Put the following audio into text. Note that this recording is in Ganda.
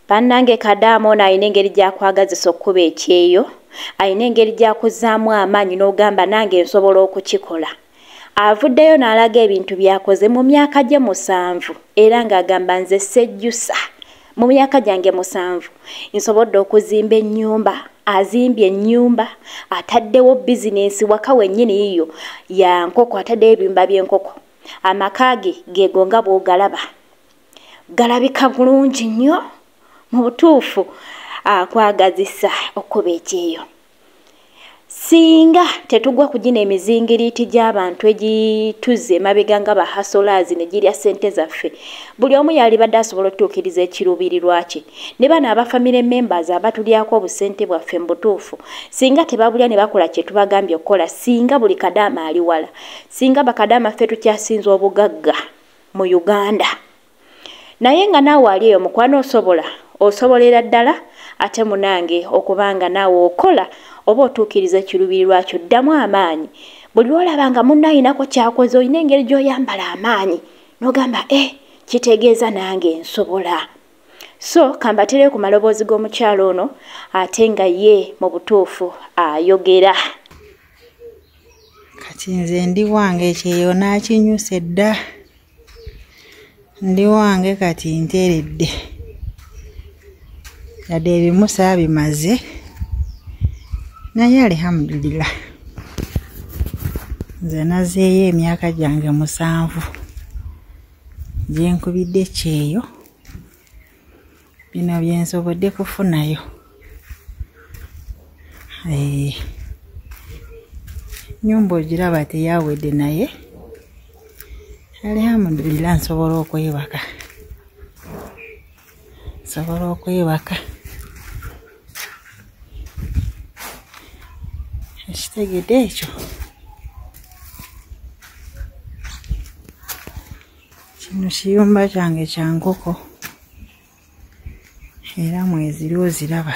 Bannange Kadaamo ono alina engeri gy'akwagazisa okkuba ekyeyo, alina engeri gy'akuzaamu amaanyi n'ogamba nange nsobola okukikola. Avuddeyo n'alaga ebintu byakoze mu myaka gye 7 era ng'agamba nze sejjusa mu myaka gyange 7 nsobodde okuzimba ennyumba, azimbye ennyumba, ataddewo bizinensi waka wennyini yiyo ya nkoko, ataddeyo ebiyumba by'enkoko. Amaka ge geego nga bw'ogalaba, galabika bulungi nnyo. Mu butuufu akwagazisa okkuba ekyeyo. Singa tetugwa ku gino emizingiriiti gy'abantu egituze emabega nga bahasolazi ne girya ssente zaffe, buli omu yalibadde asobola okutuukiriza ekiruubirirwa kye. Ne bano abafamily members abatulyako obusente bwaffe mu butuufu, singa tebabulya ne bakola kye tubagambye okukola, singa buli Kadaama ali wala, singa bakadaama ffe tukyasinza obugagga mu Uganda. Naye nga naawe ali eyo mukwano osobolera ddala ate munange okubanga naawe okola oba otuukiriza ekiruubirirwa kyo, ddamu amaanyi. Buli lw'olaba nga munno ayinako kyakoze olina engeri gy'oyambala amaanyi n'ogamba kitegeeza nange nsobola. So kambatere ku maloboozi g'omukyalo ono ate nga ye mu butuufu ayogera. Kati nze ndi wange ekyeyo n'akinyuse dda, ndi wange kati nteredde, yadde ebimu saabimaze naye alhamdulillah nze nazeeyo emyaka gyange 7 gye nkubidde ekyeyo, bino bye nsobodde kufunayo. Nyumba ogiraba teyawedde naye alhamdulillah nsobola okwebaka, ekitegedde ekyo. Kino kiyumba kyange kya nkoko era mweziri oziraba.